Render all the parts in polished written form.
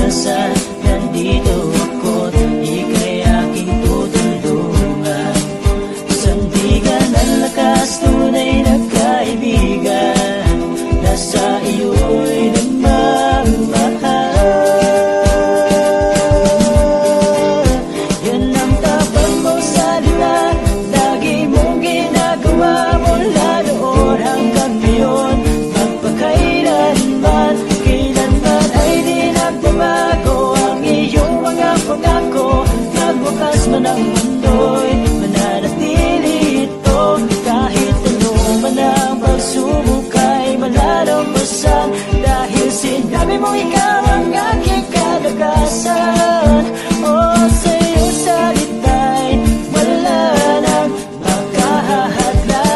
minsan nandito ako't ika'y aking tutulungan. Sandigan ng lakas, tunay na kaibigan, nasa iyo'y nagmamahal. Yan ang tapat mo salita, lagi mong ginagawa mula noon hanggang ngayon. Magpakailanman, kailanman ay di nagbabago ang iyong mga pangako. Nagbukas man ang mundo'y mananatili ito. Kahit ano man ang pagsubok ay malalampasan, dahil sinabi mo ikaw ang aking kalakasan. Oh, sa iyong salita'y wala nang makahahadlang.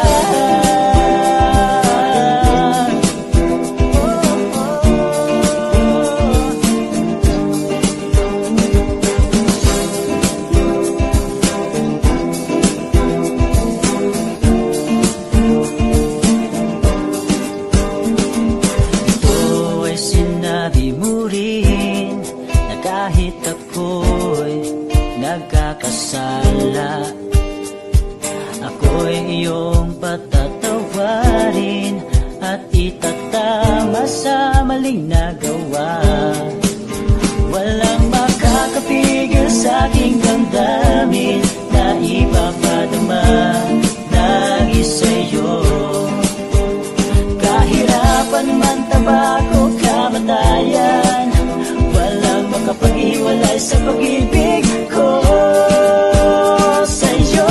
Ito ay sinabi mo rin na kahit ako'y nagkakasala, ako'y iyong patatawarin at itatama sa maling nagawa. Walang makakapigil sa aking damdamin na ipapadama lagi sa'yo. Kahirapan man, tabako, kamatayan, walang makapag-iwalay sa pag-ibig ko sa'yo.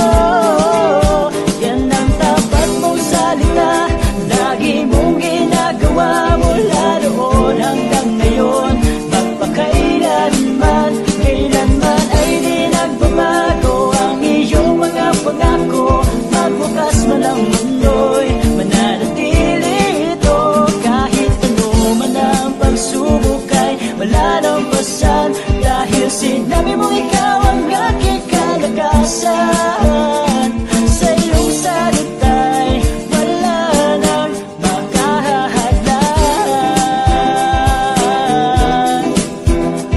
Yan ang tapat mong salita, lagi mong ginagawa mula noon hanggang ngayon. Magpakailanman, kailanman ay di nagbabago ang iyong mga pangako. Magbukas man ang mundo'y mananatili ito. Kahit ano man ang pagsubok ay malalampasan, dahil sinabi mo ikaw ang aking kalakasan. Sa iyong salita'y wala nang makahahadlang.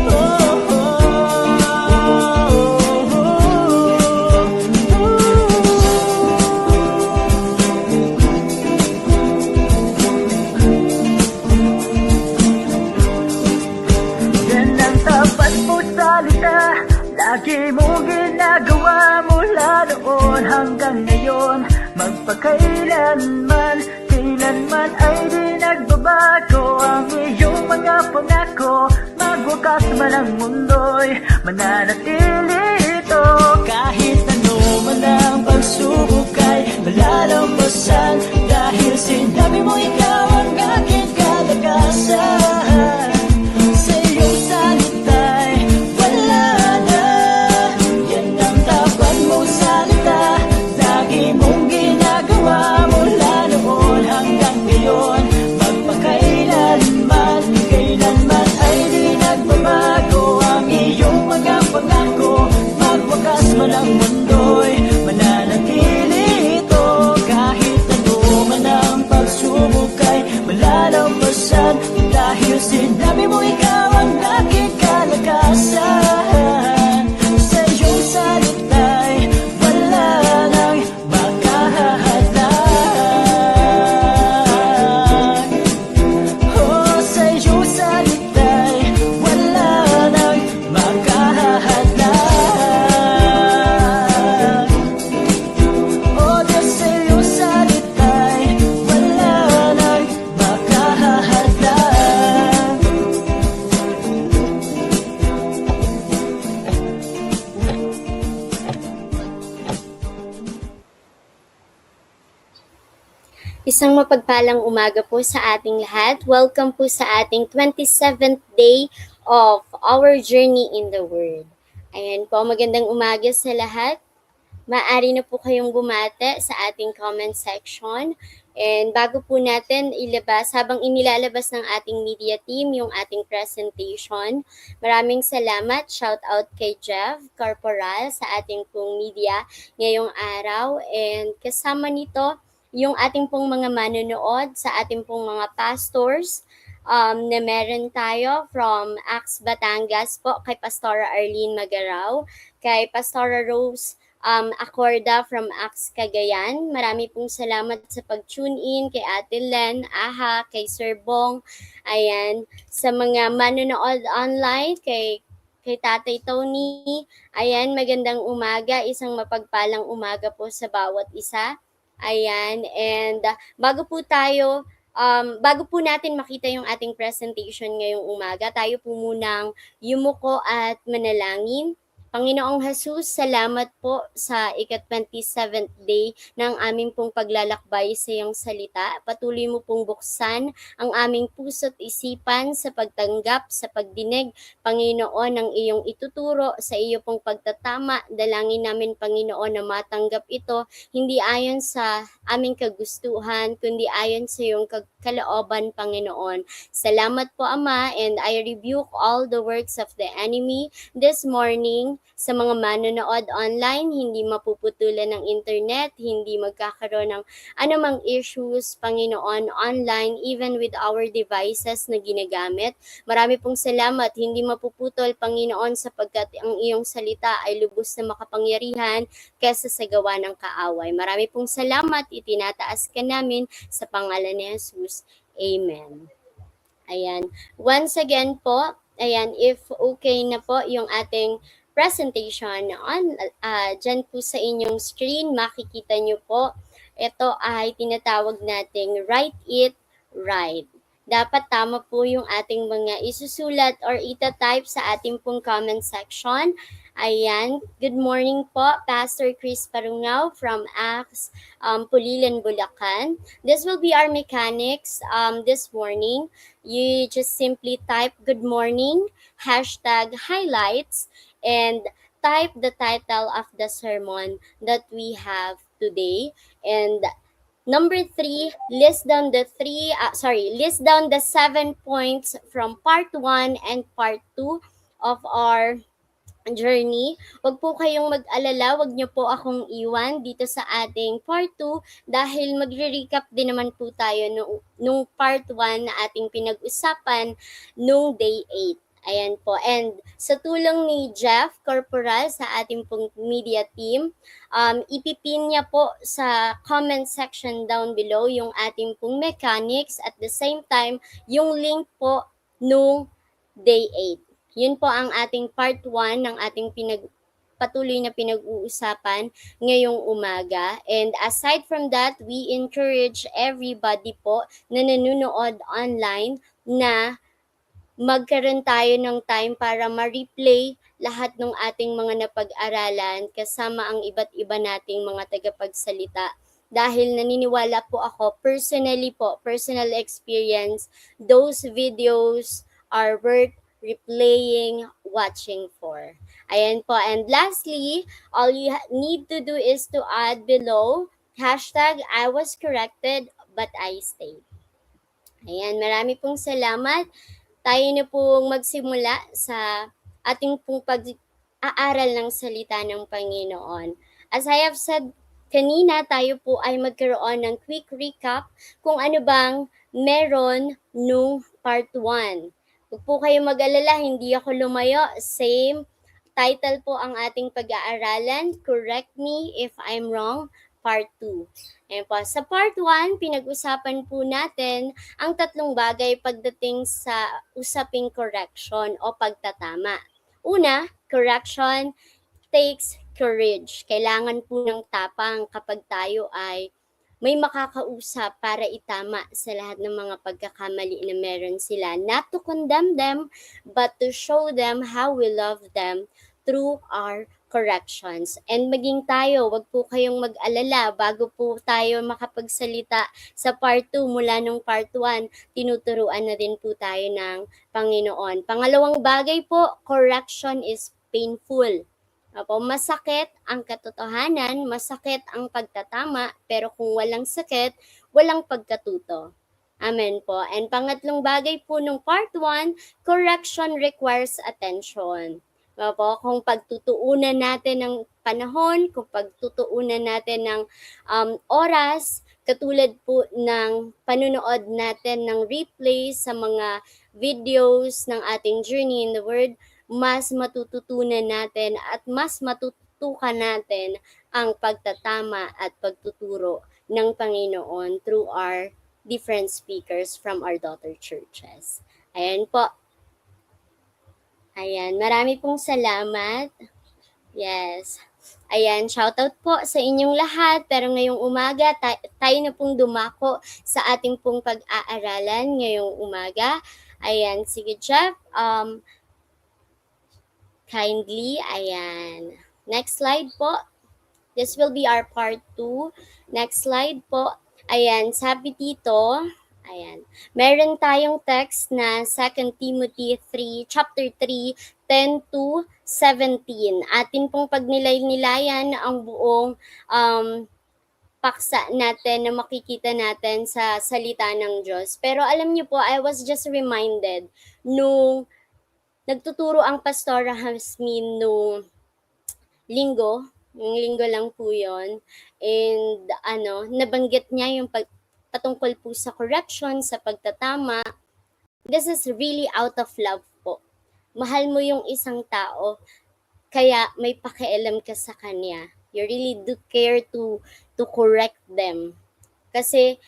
Oh, oh, Yan ang tapat mo salita, lagi mong ginagawa mula noon hanggang ngayon. Magpakailanman, kailanman ay di nagbabago ang iyong mga pangako. Magwakas man ang mundo'y mananatili ito. Kahit ano man ang pagsubok ay malalampasan, dahil sinabi mo ikaw ang aking kalakasan. Sa iyong salita'y wala na. Yan ang tapat mong salita, lagi mong ginagawa mula noon hanggang ngayon. Magpakailanman, kailanman ay di nagbabago ang iyong mga pangako. Magwakas man ang mundo'y mananatili ito. Kahit ano man ang pagsubok ay malalampasan, dahil sinabi mo ikaw ang aking kalakasan. Sa iyong salita'y wala nang makahahadlang. Oh, sa iyong salita'y wala nang makahahadlang. Oh, Diyos, sa iyong salita'y wala nang makahahadlang. Isang mapagpalang umaga po sa ating lahat. Welcome po sa ating 27th day of our journey in the Word. Ayan po, magandang umaga sa lahat. Maaari na po kayong bumate sa ating comment section. And bago po natin ilabas, habang inilalabas ng ating media team yung ating presentation, maraming salamat. Shout out kay Jeff Corporal sa ating pong media ngayong araw. And kasama nito, yung ating pong mga manonood sa ating pong mga pastors, na meron tayo from Acts Batangas po kay Pastora Arlene Magaraw, kay Pastora Rose Acorda from Acts Cagayan. Marami pong salamat sa pag-tune in kay Ate Len, Aha, kay Sir Bong. Ayan, sa mga manonood online, kay Tatay Tony. Ayan, magandang umaga, isang mapagpalang umaga po sa bawat isa. Ayan, and bago po natin makita yung ating presentation ngayong umaga, tayo po munang yumuko at manalangin. Panginoong Jesus, salamat po sa ika-27th day ng aming pong paglalakbay sa iyong salita. Patuloy mo pong buksan ang aming puso't isipan sa pagtanggap, sa pagdinig, Panginoon, ng iyong ituturo sa iyo pong pagtatama. Dalangin namin, Panginoon, na matanggap ito hindi ayon sa aming kagustuhan, kundi ayon sa iyong kalooban, Panginoon. Salamat po, Ama, and I rebuke all the works of the enemy this morning. Sa mga manonood online, hindi mapuputulan ng internet, hindi magkakaroon ng anumang issues, Panginoon, online, even with our devices na ginagamit. Marami pong salamat, hindi mapuputol, Panginoon, sapagkat ang iyong salita ay lubos na makapangyarihan kesa sa gawa ng kaaway. Marami pong salamat, itinataas ka namin sa pangalan ni Jesus. Amen. Ayan. Once again po, ayan, if okay na po yung ating presentation dyan po sa inyong screen, makikita nyo po, ito ay tinatawag nating write it right. Dapat tama po yung ating mga isusulat or itatype sa ating pong comment section. Ayan, good morning po, Pastor Chris Parungaw from Acts Pulilan, Bulacan. This will be our mechanics this morning. You just simply type good morning, hashtag highlights, and type the title of the sermon that we have today. And number 3, list down the 7 points from part 1 and part 2 of our journey. Huwag po kayong mag-alala, huwag niyo po akong iwan dito sa ating part 2 dahil magre-recap din naman po tayo nung part 1 na ating pinag-usapan nung day 8. Ayan po. And sa tulong ni Jeff Corporal sa ating pong media team, ipipin niya po sa comment section down below yung ating pong mechanics, at the same time, yung link po nung day 8. Yun po ang ating part 1 ng ating patuloy na pinag-uusapan ngayong umaga. And aside from that, we encourage everybody po na nanonood online na magkaroon tayo ng time para ma-replay lahat ng ating mga napag-aralan kasama ang iba't iba nating mga tagapagsalita. Dahil naniniwala po ako, personal experience, those videos are worth replaying, watching for. Ayan po. And lastly, all you need to do is to add below, hashtag I was corrected but I stayed. Ayan, marami pong salamat. Tayo na pong magsimula sa ating pong pag-aaral ng salita ng Panginoon. As I have said kanina, tayo po ay magkaroon ng quick recap kung ano bang meron nung part 1. Huwag po kayo mag-alala, hindi ako lumayo. Same title po ang ating pag-aaralan. Correct me if I'm wrong. Part 2. Ayan po. Sa part 1, pinag-usapan po natin ang 3 bagay pagdating sa usaping correction o pagtatama. Una, correction takes courage. Kailangan po ng tapang kapag tayo ay may makakausap para itama sa lahat ng mga pagkakamali na meron sila. Not to condemn them, but to show them how we love them through our corrections. And maging tayo, wag po kayong mag-alala bago po tayo makapagsalita sa part 2 mula nung part 1, tinuturuan na din po tayo ng Panginoon. Pangalawang bagay po, correction is painful. Opo, masakit ang katotohanan, masakit ang pagtatama, pero kung walang sakit, walang pagkatuto. Amen po. And pangatlong bagay po nung part 1, correction requires attention. Opo, kung pagtutuunan natin ng panahon, kung pagtutuunan natin ng oras, Katulad po ng panunood natin ng replay sa mga videos ng ating journey in the Word, mas matututunan natin at mas matutukan natin ang pagtatama at pagtuturo ng Panginoon through our different speakers from our daughter churches. Ayan po. Ayan, marami pong salamat. Yes. Ayan, shoutout po sa inyong lahat. Pero ngayong umaga, tayo na pong dumako sa ating pong pag-aaralan ngayong umaga. Ayan, sige Jeff. Kindly, ayan. Next slide po. This will be our part 2. Next slide po. Ayan, sabi dito, ayan, meron tayong text na 2 Timothy 3, chapter 3, 10 to 17. Atin pong pagnilay-nilayan ang buong paksa natin na makikita natin sa salita ng Diyos. Pero alam niyo po, I was just reminded nung nagtuturo ang Pastora Hasmin nung linggo, yung linggo lang po yun, and nabanggit niya yung patungkol po sa correction, sa pagtatama. This is really out of love po. Mahal mo yung isang tao, kaya may pakialam ka sa kanya. You really do care to correct them. Kasi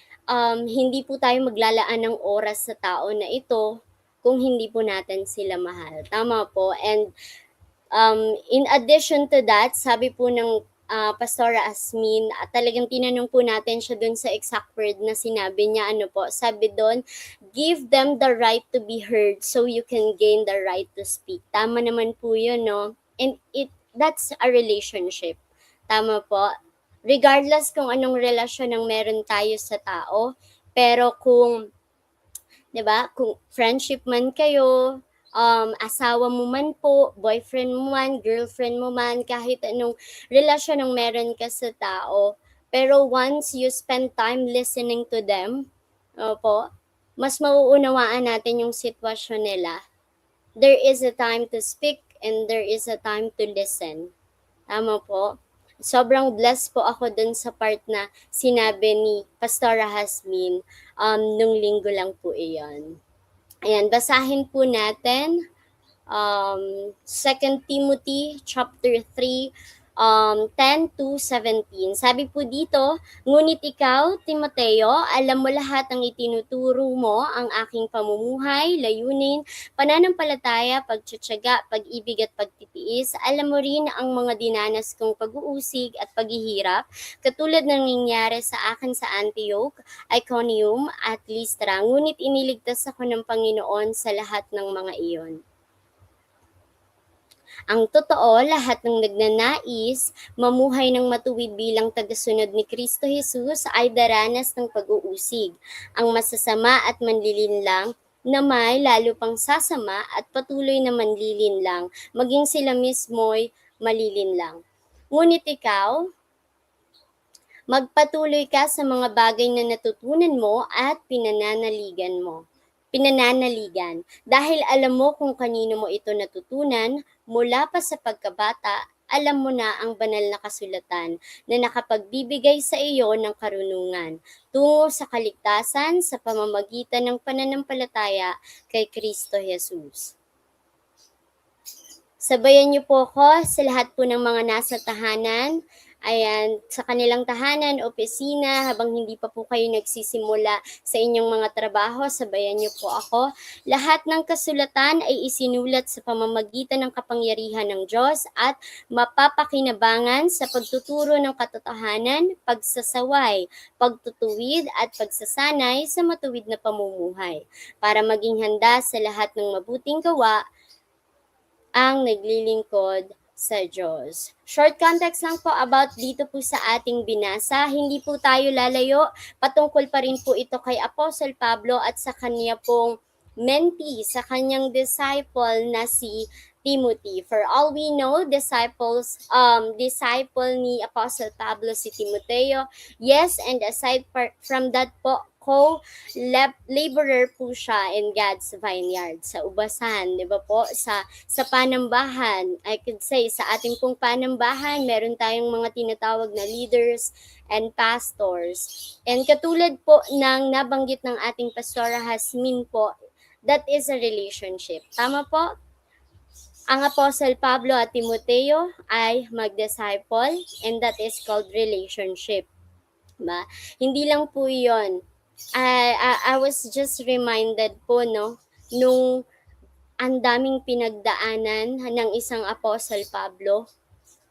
hindi po tayo maglalaan ng oras sa tao na ito kung hindi po natin sila mahal. Tama po. And in addition to that, sabi po ng Pastora Asmin, talagang tinanong po natin siya dun sa exact word na sinabi niya, sabi doon, give them the right to be heard so you can gain the right to speak. Tama naman po yun, no? And that's a relationship. Tama po. Regardless kung anong relasyon ang meron tayo sa tao, pero kung, 'di ba, kung friendship man kayo, asawa mo man po, boyfriend mo man, girlfriend mo man, kahit anong relasyon ang meron ka sa tao, pero once you spend time listening to them, mas mauunawaan natin yung sitwasyon nila. There is a time to speak and there is a time to listen. Tama po. Sobrang blessed po ako dun sa part na sinabi ni Pastora Hasmin nung linggo lang po iyon. Ayan, basahin po natin 2 Timothy chapter 3, 10 to 17. Sabi po dito, ngunit ikaw, Timoteo, alam mo lahat ang itinuturo mo, ang aking pamumuhay, layunin, pananampalataya, pagtiyatsaga, pag-ibig at pagtitiis. Alam mo rin ang mga dinanas kong pag-uusig at paghihirap, katulad ng nangyari sa akin sa Antioch, Iconium at Lystra. Ngunit iniligtas ako ng Panginoon sa lahat ng mga iyon. Ang totoo, lahat ng nagnanais mamuhay ng matuwid bilang tagasunod ni Kristo Jesus ay daranas ng pag-uusig. Ang masasama at manlilinlang na may lalo pang sasama at patuloy na manlilinlang, maging sila mismo'y malilinlang. Ngunit ikaw, magpatuloy ka sa mga bagay na natutunan mo at pinananaligan. Dahil alam mo kung kanino mo ito natutunan, mula pa sa pagkabata, alam mo na ang banal na kasulatan na nakapagbibigay sa iyo ng karunungan tungo sa kaligtasan sa pamamagitan ng pananampalataya kay Kristo Jesus. Sabayan niyo po ako sa lahat po ng mga nasa tahanan. Ayan, sa kanilang tahanan, opisina, habang hindi pa po kayo nagsisimula sa inyong mga trabaho, sabayan niyo po ako. Lahat ng kasulatan ay isinulat sa pamamagitan ng kapangyarihan ng Diyos at mapapakinabangan sa pagtuturo ng katotohanan, pagsasaway, pagtutuwid at pagsasanay sa matuwid na pamumuhay para maging handa sa lahat ng mabuting gawa ang naglilingkod sa Diyos. Short context lang po about dito po sa ating binasa. Hindi po tayo lalayo. Patungkol pa rin po ito kay Apostle Pablo at sa kanya pong mentee, sa kanyang disciple na si Timothy. For all we know, disciple ni Apostle Pablo si Timoteo. Yes, and aside from that po, co-laborer po siya in God's vineyard, sa ubasan, di ba po? Sa panambahan, I could say, sa ating pong panambahan, meron tayong mga tinatawag na leaders and pastors. And katulad po ng nabanggit ng ating Pastora Hasmin po, that is a relationship. Tama po? Ang Apostle Pablo at Timoteo ay mag-disciple, and that is called relationship. Diba? Hindi lang po yun. I was just reminded po, no, nung ang daming pinagdaanan ng isang Apostle Pablo,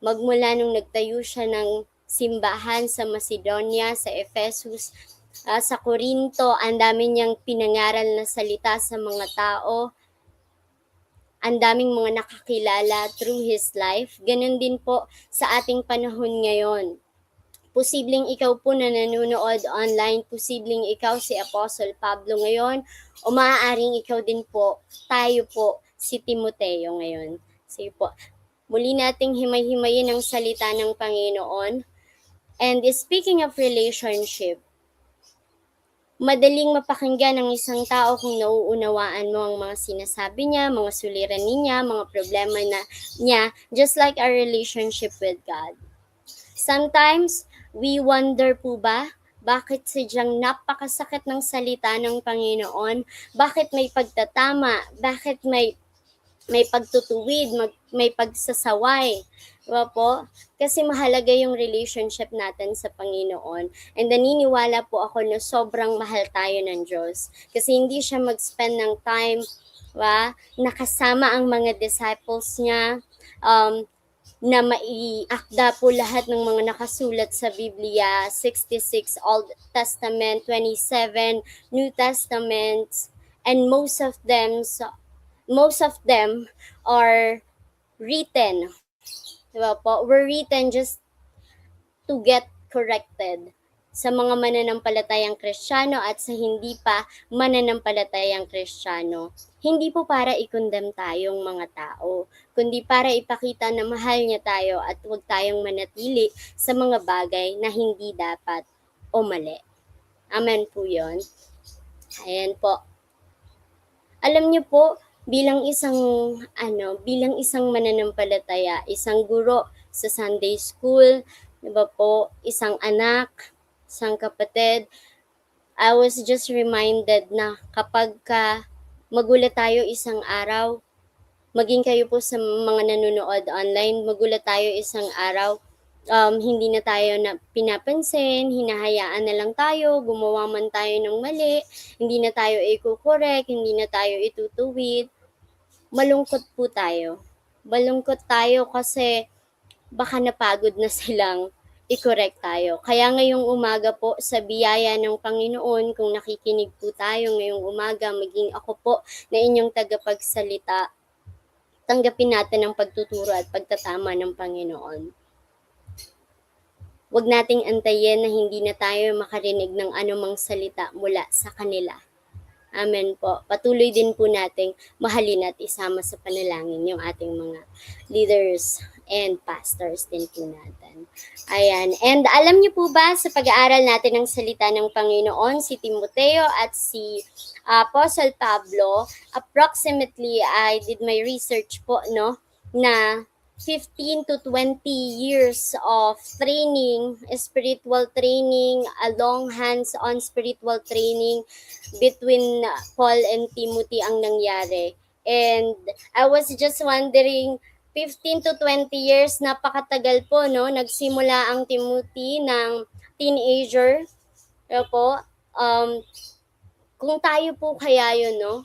magmula nung nagtayo siya ng simbahan sa Macedonia, sa Ephesus, sa Corinto, ang dami niyang pinangaral na salita sa mga tao, ang daming mga nakakilala through his life. Ganun din po sa ating panahon ngayon. Posibleng ikaw po na nanonood online, posibleng ikaw si Apostle Pablo ngayon, o maaaring ikaw din po, tayo po, si Timoteo ngayon. Sige po, muli nating himay-himayin ang salita ng Panginoon. And speaking of relationship, madaling mapakinggan ng isang tao kung nauunawaan mo ang mga sinasabi niya, mga suliranin niya, mga problema niya, just like our relationship with God. Sometimes, we wonder po ba, bakit sadyang napakasakit ng salita ng Panginoon? Bakit may pagtatama? Bakit may pagtutuwid, may pagsasaway? Diba po? Kasi mahalaga yung relationship natin sa Panginoon. And naniniwala po ako na sobrang mahal tayo ng Diyos. Kasi hindi siya mag-spend ng time, diba, nakasama ang mga disciples niya, na maiakda po lahat ng mga nakasulat sa Biblia, 66 Old Testament, 27 New Testaments, and most of them are written, diba po? Were written just to get corrected sa mga mananampalatayang Kristiyano at sa hindi pa mananampalatayang Kristiyano. Hindi po para i-condemn tayong mga tao, kundi para ipakita na mahal niya tayo at huwag tayong manatili sa mga bagay na hindi dapat o mali. Amen po yun. Ayan po. Alam niyo po, bilang isang mananampalataya, isang guro sa Sunday school, diba po, isang anak, isang kapatid, I was just reminded na kapag magulat tayo isang araw, maging kayo po sa mga nanonood online, magulat tayo isang araw, hindi na tayo na pinapansin, hinahayaan na lang tayo, gumawa man tayo ng mali, hindi na tayo i-correct, hindi na tayo itutuwid, malungkot po tayo. Malungkot tayo kasi baka napagod na silang i-correct tayo. Kaya ngayong umaga po, sa biyaya ng Panginoon, kung nakikinig po tayo ngayong umaga, maging ako po na inyong tagapagsalita, tanggapin natin ang pagtuturo at pagtatama ng Panginoon. Huwag nating antayin na hindi na tayo makarinig ng anumang salita mula sa kanila. Amen po. Patuloy din po nating mahalin at isama sa panalangin yung ating mga leaders and pastors din po natin. Ayan. And alam niyo po ba, sa pag-aaral natin ng salita ng Panginoon, si Timoteo at si Apostle Pablo, approximately, I did my research po, no, na 15 to 20 years of training, spiritual training, long hands-on spiritual training between Paul and Timothy ang nangyari. And I was just wondering, 15 to 20 years, napakatagal po, no? Nagsimula ang Timothy ng teenager. Pero po, kung tayo po kaya yun, no?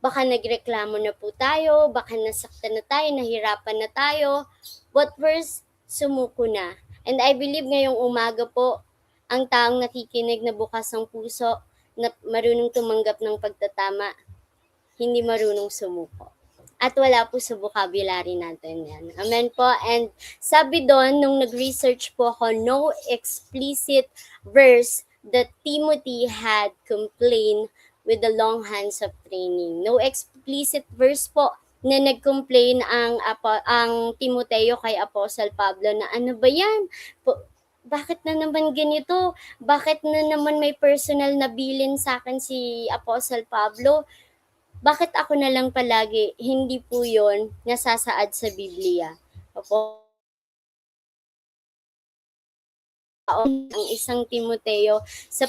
Baka nagreklamo na po tayo, baka nasaktan na tayo, nahirapan na tayo. But first, sumuko na. And I believe ngayong umaga po, ang taong nakikinig na bukas ang puso, na marunong tumanggap ng pagtatama, hindi marunong sumuko. At wala po sa vocabulary natin yan. Amen po. And sabi doon, nung nag-research po ako, no explicit verse that Timothy had complained with the long hands of training. No explicit verse po na nag-complain ang Timoteo kay Apostle Pablo na ano ba yan? bakit na naman ganito? Bakit na naman may personal na bilin sa akin si Apostle Pablo? Bakit ako na lang palagi? Hindi po yon nasasaad sa Biblia. Opo, ang isang Timoteo sa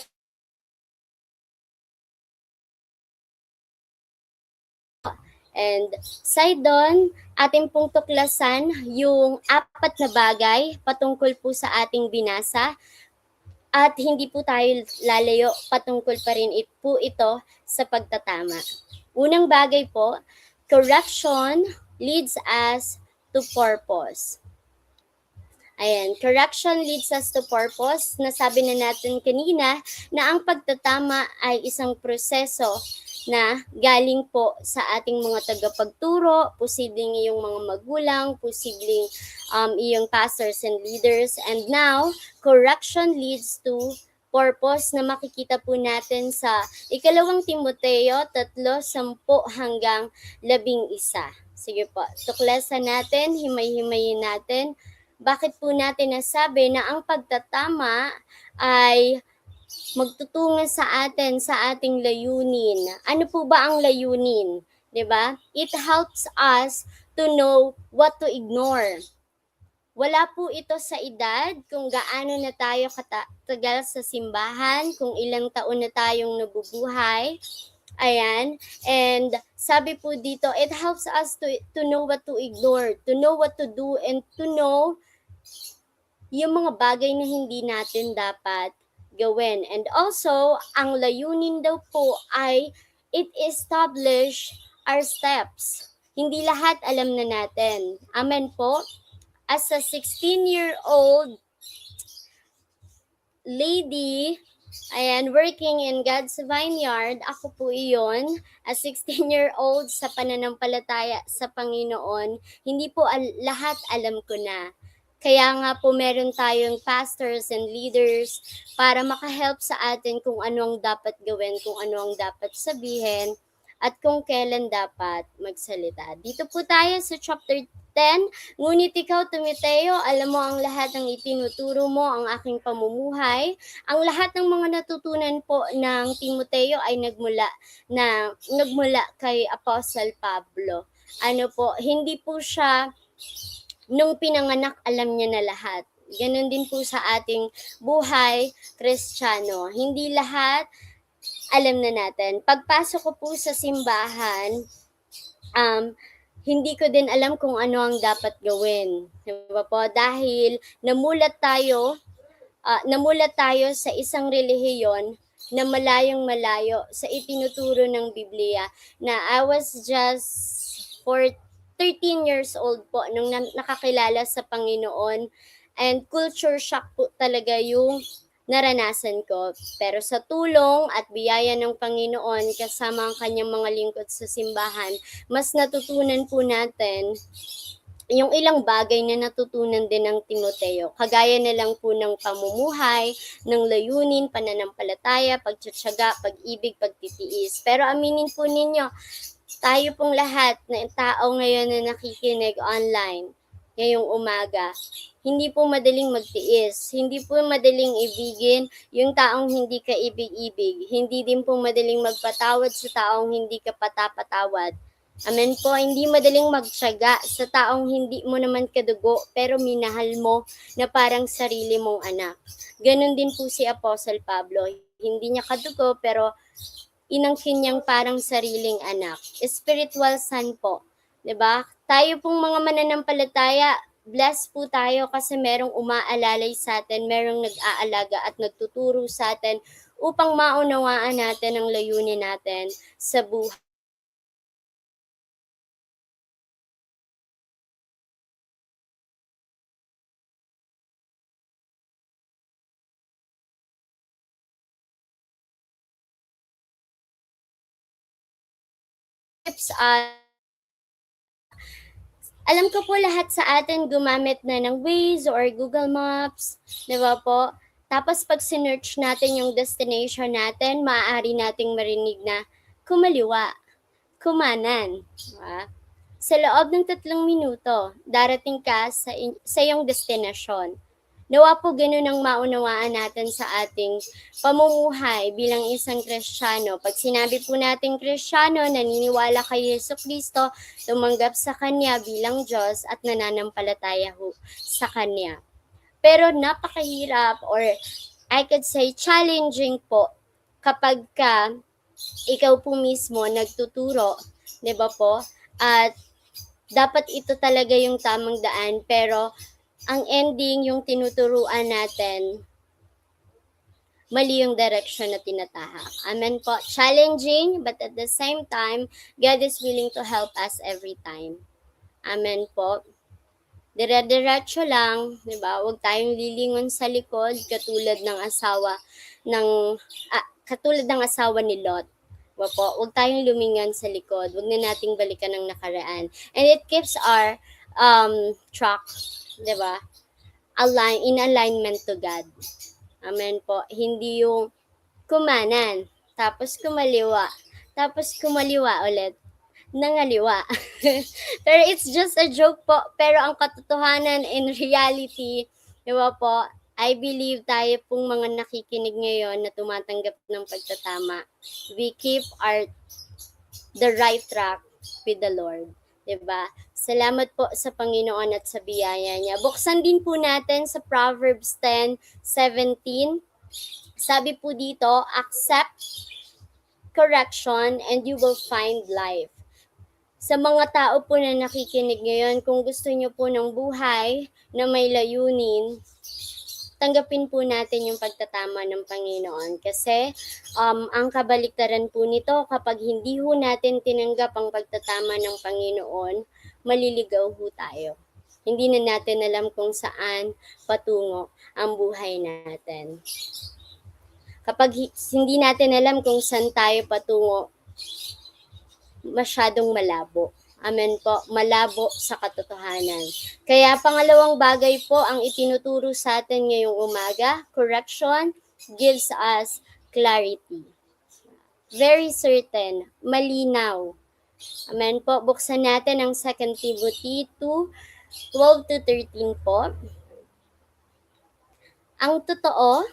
and side doon, ating pong tuklasan yung 4 na bagay patungkol po sa ating binasa at hindi po tayo lalayo patungkol pa rin po ito sa pagtatama. Unang bagay po, correction leads us to purpose. Ayan, correction leads us to purpose. Nasabi na natin kanina na ang pagtatama ay isang proseso na galing po sa ating mga tagapagturo, posibleng iyong mga magulang, posibleng iyong pastors and leaders. And now, correction leads to purpose na makikita po natin sa 2 Timoteo 3:10 hanggang 11. Sige po, tuklasan natin, himay-himayin natin. Bakit po natin nasabi na ang pagtatama ay magtutungo sa atin sa ating layunin? Ano po ba ang layunin? 'Di ba? It helps us to know what to ignore. Wala po ito sa edad, kung gaano na tayo katagal sa simbahan, kung ilang taon na tayong nabubuhay. Ayan. And sabi po dito, it helps us to know what to ignore, to know what to do, and to know yung mga bagay na hindi natin dapat gawin. And also, ang layunin daw po ay it establish our steps. Hindi lahat alam na natin. Amen po. As a 16-year-old lady, ayan, working in God's Vineyard, ako po iyon, as 16-year-old sa pananampalataya sa Panginoon, hindi po lahat alam ko na. Kaya nga po meron tayong pastors and leaders para makahelp sa atin kung ano ang dapat gawin, kung ano ang dapat sabihin, at kung kailan dapat magsalita. Dito po tayo sa chapter 10. Ngunit ikaw, Timoteo, alam mo ang lahat ng itinuturo mo, ang aking pamumuhay. Ang lahat ng mga natutunan po ng Timoteo ay nagmula kay Apostle Pablo. Ano po, hindi po siya nung pinanganak alam niya na lahat. Ganon din po sa ating buhay Kristiyano. Hindi lahat alam na natin. Pagpasok ko po sa simbahan, hindi ko din alam kung ano ang dapat gawin. Diba po? Dahil namulat tayo sa isang relihiyon na malayong malayo sa itinuturo ng Biblia na I was just 13 years old po nung nakakilala sa Panginoon, and culture shock po talaga yung naranasan ko. Pero sa tulong at biyaya ng Panginoon kasama ang kanyang mga lingkod sa simbahan, mas natutunan po natin yung ilang bagay na natutunan din ng Timoteo. Kagaya na lang po ng pamumuhay, ng layunin, pananampalataya, pagtsatsaga, pag-ibig, pagtitiis. Pero aminin po ninyo, tayo pong lahat na tao ngayon na nakikinig online, ngayong umaga, hindi po madaling magtiis, hindi po madaling ibigin yung taong hindi ka ibig-ibig, hindi din po madaling magpatawad sa taong hindi ka patapatawad. Amen po, hindi madaling magtiyaga sa taong hindi mo naman kadugo pero minahal mo na parang sarili mong anak. Ganon din po si Apostle Pablo, hindi niya kadugo pero inangkin niyang parang sariling anak. Spiritual son po. 'Di ba? Tayo pong mga mananampalataya, blessed po tayo kasi merong umaalalay sa atin, merong nag-aalaga at nagtuturo sa atin upang maunawaan natin ang layunin natin sa buhay. Tips alam ko po lahat sa atin gumamit na ng Waze or Google Maps, di ba po? Tapos pag sinearch natin yung destination natin, maaari nating marinig na kumaliwa, kumanan. Diba? Sa loob ng 3 minuto, darating ka sa iyong destinasyon. Nawa po ganun ang maunawaan natin sa ating pamumuhay bilang isang Kristiyano. Pag sinabi po natin Kristiyano, naniniwala kay Yesu Kristo, tumanggap sa Kanya bilang Diyos at nananampalataya ho sa Kanya. Pero napakahirap, or I could say challenging po kapag ikaw po mismo nagtuturo, 'di ba po? At dapat ito talaga yung tamang daan, pero ang ending, yung tinuturuan natin, mali yung direction na tinatahak. Amen po. Challenging, but at the same time, God is willing to help us every time. Amen po. Dire-diretso lang, 'di ba? Huwag tayong lilingon sa likod katulad ng asawa ni Lot. Opo, huwag tayong lumingon sa likod. Huwag na nating balikan ang nakaraan. And it keeps our track, 'di ba? In alignment to God. Amen po. Hindi yung kumanan, tapos kumaliwa ulit, nangaliwa. Pero it's just a joke po. Pero ang katotohanan in reality, di ba po, I believe tayo pong mga nakikinig ngayon na tumatanggap ng pagtatama, we keep the right track with the Lord. Diba? Salamat po sa Panginoon at sa biyaya niya. Buksan din po natin sa Proverbs 10:17. Sabi po dito, accept correction and you will find life. Sa mga tao po na nakikinig ngayon, kung gusto niyo po ng buhay na may layunin, tanggapin po natin yung pagtatama ng Panginoon. Kasi ang kabaliktaran po nito, kapag hindi ho natin tinanggap ang pagtatama ng Panginoon, maliligaw ho tayo. Hindi na natin alam kung saan patungo ang buhay natin. Kapag hindi natin alam kung saan tayo patungo, masyadong malabo. Amen po, malabo sa katotohanan. Kaya pangalawang bagay po ang itinuturo sa atin ngayong umaga, correction gives us clarity. Very certain, malinaw. Amen po, buksan natin ang 2 Timothy 2:12-13 po. Ang totoo,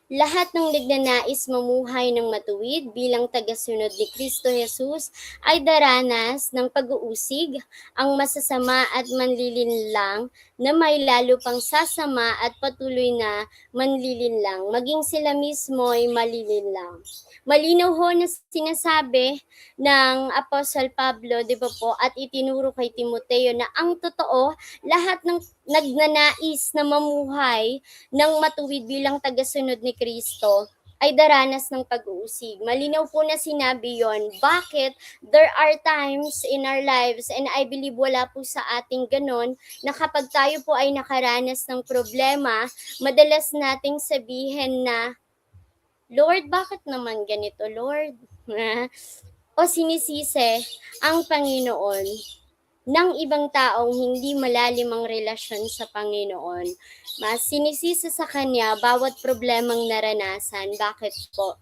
lahat ng nagnanais mamuhay ng matuwid bilang tagasunod ni Kristo Jesus ay daranas ng pag-uusig, ang masasama at manlilinlang na may lalo pang sasama at patuloy na manlilinlang, maging sila mismo ay malilinlang. Malinaw ho na sinasabi ng Apostle Pablo, di ba po, at itinuro kay Timoteo na ang totoo, lahat ng nagnanais na mamuhay ng matuwid bilang tagasunod ni Kristo ay daranas ng pag-uusig. Malinaw po na sinabi yon. Bakit? There are times in our lives, and I believe wala po sa ating ganon, na kapag tayo po ay nakaranas ng problema, madalas nating sabihin na, Lord, bakit naman ganito, Lord? O sinisisi ang Panginoon ng ibang taong hindi malalim ang relasyon sa Panginoon. Mas sinisisi sa Kanya bawat problemang naranasan. Bakit po?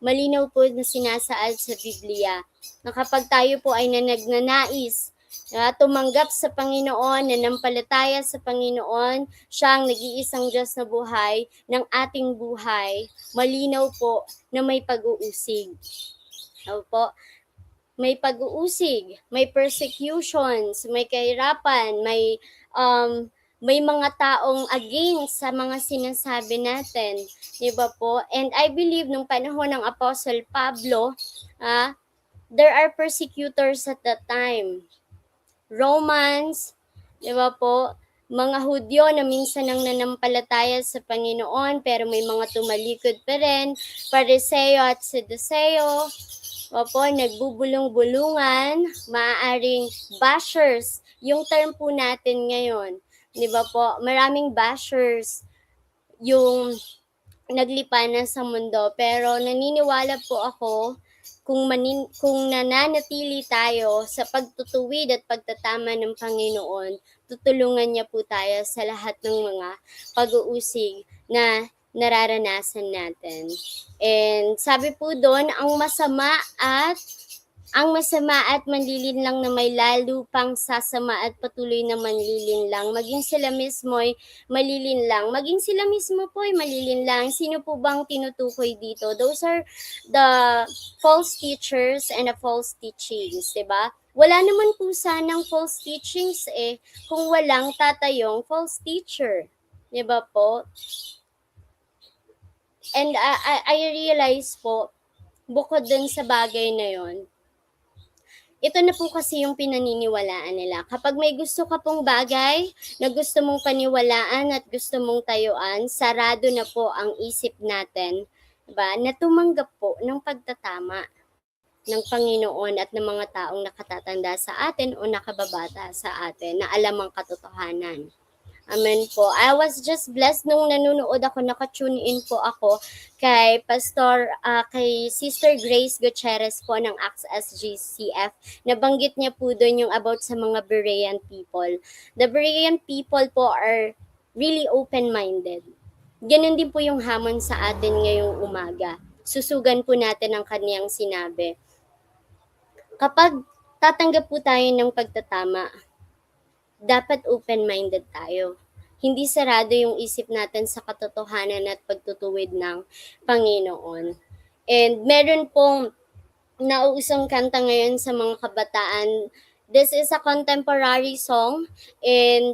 Malinaw po na sinasaad sa Biblia na kapag tayo po ay nagnanais tumanggap sa Panginoon, nanampalataya sa Panginoon, siya ang nag-iisang Diyos na buhay ng ating buhay, malinaw po na may pag-uusig. Opo. May pag-uusig, may persecutions, may kahirapan, may mga taong against sa mga sinasabi natin, di ba po? And I believe nung panahon ng Apostle Pablo, there are persecutors at that time. Romans, di ba po? Mga Hudyo na minsan ang nanampalataya sa Panginoon pero may mga tumalikod pa rin, Pariseo at Saduseo, opo, nagbubulong-bulungan, maaaring bashers, yung term po natin ngayon. Di ba po? Maraming bashers yung naglipa na sa mundo. Pero naniniwala po ako kung nananatili tayo sa pagtutuwid at pagtatama ng Panginoon, tutulungan niya po tayo sa lahat ng mga pag-uusig na nararanasan natin. And sabi po doon, ang masama at Ang masama at manlilinlang na may lalo pang sasama at patuloy na manlilinlang. Maging sila mismo'y malilinlang. Maging sila mismo po'y malilinlang. Sino po bang tinutukoy dito? Those are the false teachers and the false teachings, diba? Wala naman po sanang false teachings kung walang tatayong false teacher. Diba po? And I realize po, bukod dun sa bagay na yon, ito na po kasi yung pinaniniwalaan nila. Kapag may gusto ka pong bagay na gusto mong paniwalaan at gusto mong tayuan, sarado na po ang isip natin, diba, na tumanggap po ng pagtatama ng Panginoon at ng mga taong nakatatanda sa atin o nakababata sa atin na alam ang katotohanan. Amen po. I was just blessed nung nanonood ako, naka-tune in po ako kay kay Sister Grace Gutierrez po ng Acts SGCF. Nabanggit niya po doon yung about sa mga Berean people. The Berean people po are really open-minded. Ganun din po yung hamon sa atin ngayong umaga. Susugan po natin ang kaniyang sinabi. Kapag tatanggap po tayo ng pagtatama, dapat open-minded tayo. Hindi sarado yung isip natin sa katotohanan at pagtutuwid ng Panginoon. And meron pong nauusong kanta ngayon sa mga kabataan. This is a contemporary song and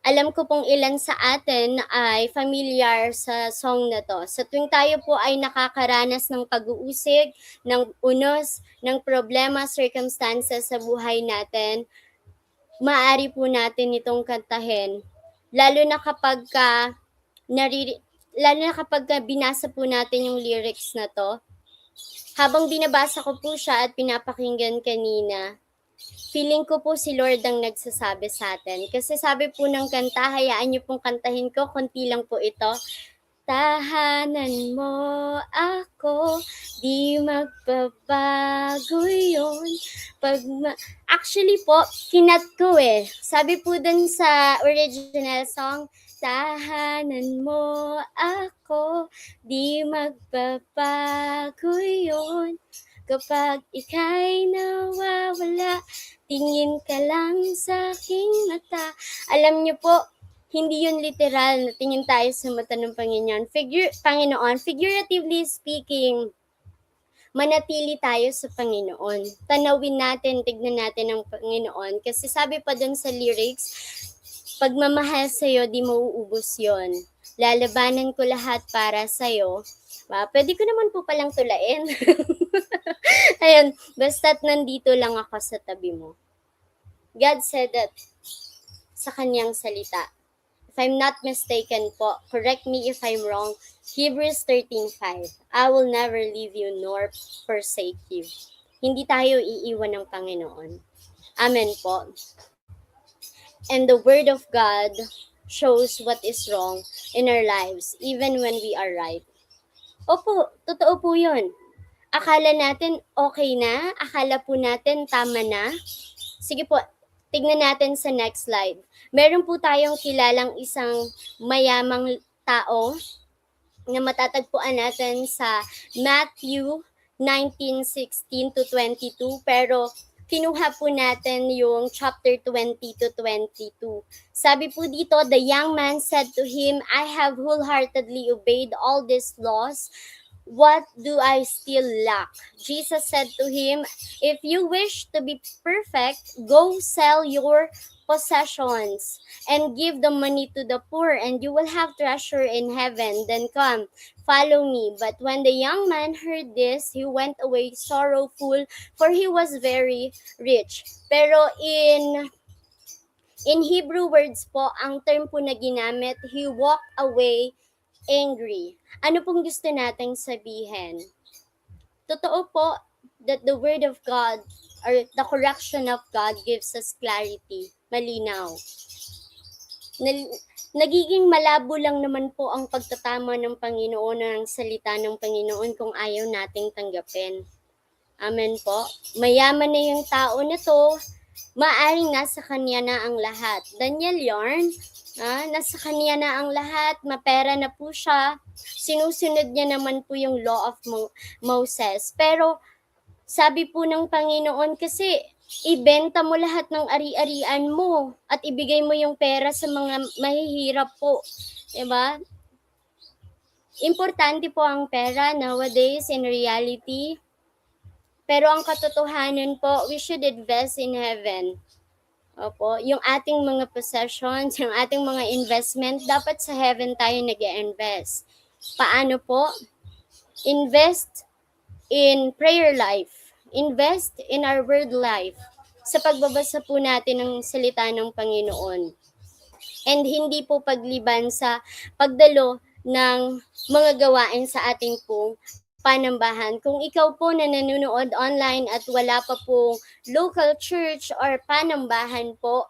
alam ko pong ilan sa atin ay familiar sa song na to. Sa tuwing tayo po ay nakakaranas ng pag-uusig, ng unos, ng problema, circumstances sa buhay natin, maaari po natin itong kantahin, lalo na kapag binasa po natin yung lyrics na to. Habang binabasa ko po siya at pinapakinggan kanina, feeling ko po si Lord ang nagsasabi sa atin. Kasi sabi po ng kanta, hayaan niyo pong kantahin ko, konti lang po ito. Tahanan mo ako, di magbabago yun. Actually po, kinat ko Sabi po dun sa original song, tahanan mo ako, di magbabago yun. Kapag ika'y nawawala, tingin ka lang sa aking mata. Alam niyo po, hindi yun literal na tingin tayo sa mata ng Panginoon. Figuratively speaking, manatili tayo sa Panginoon. Tanawin natin, tignan natin ang Panginoon. Kasi sabi pa dun sa lyrics, pagmamahal sa'yo, di mauubos yon. Lalabanan ko lahat para sa'yo. Pwede ko naman po palang tulain. Ayun, basta't nandito lang ako sa tabi mo. God said that sa kanyang salita. If I'm not mistaken po, correct me if I'm wrong, Hebrews 13:5, I will never leave you nor forsake you. Hindi tayo iiwan ng Panginoon. Amen po. And the Word of God shows what is wrong in our lives, even when we are right. Opo, totoo po yun. Akala natin okay na? Akala po natin tama na? Sige po, tignan natin sa next slide. Meron po tayong kilalang isang mayamang tao na matatagpuan natin sa Matthew 19:16-22, pero kinuha po natin yung chapter 20-22. Sabi po dito, the young man said to him, I have wholeheartedly obeyed all these laws. What do I still lack? Jesus said to him, if you wish to be perfect, go sell your possessions and give the money to the poor, and you will have treasure in heaven. Then come, follow me. But when the young man heard this, he went away sorrowful, for he was very rich. Pero in Hebrew words po, ang term po na ginamit, he walked away angry. Ano pong gusto nating sabihin? Totoo po that the word of God or the correction of God gives us clarity, malinaw. Nagiging malabo lang naman po ang pagtatama ng Panginoon ng salita ng Panginoon kung ayaw nating tanggapin. Amen po. Mayaman na yung tao na to, maaring nasa kanya na ang lahat. Daniel yarn, nasa kanya na ang lahat, mapera na po siya, sinusunod niya naman po yung law of Moses. Pero Sabi po ng Panginoon kasi, ibenta mo lahat ng ari-arian mo at ibigay mo yung pera sa mga mahihirap po. Diba? Importante po ang pera nowadays in reality. Pero ang katotohanan po, we should invest in heaven. Opo, yung ating mga possessions, yung ating mga investment, dapat sa heaven tayo nag-invest. Paano po? Invest in prayer life. Invest in our word life. Sa pagbabasa po natin ng salita ng Panginoon. And hindi po pagliban sa pagdalo ng mga gawain sa ating pong panambahan. Kung ikaw po na nanonood online at wala pa pong local church or panambahan po,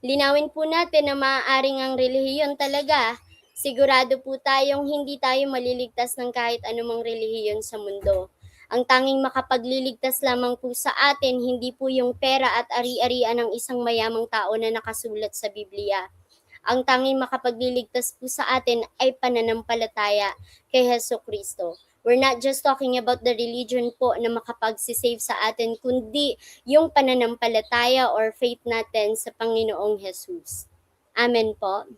linawin po natin na maaaring ang relihiyon talaga. Sigurado po tayong hindi tayo maliligtas ng kahit anumang relihiyon sa mundo. Ang tanging makapagliligtas lamang po sa atin, hindi po yung pera at ari-arian ng isang mayamang tao na nakasulat sa Biblia. Ang tanging makapagliligtas po sa atin ay pananampalataya kay Hesus Kristo. We're not just talking about the religion po na makapagsisave sa atin, kundi yung pananampalataya or faith natin sa Panginoong Jesus. Amen po.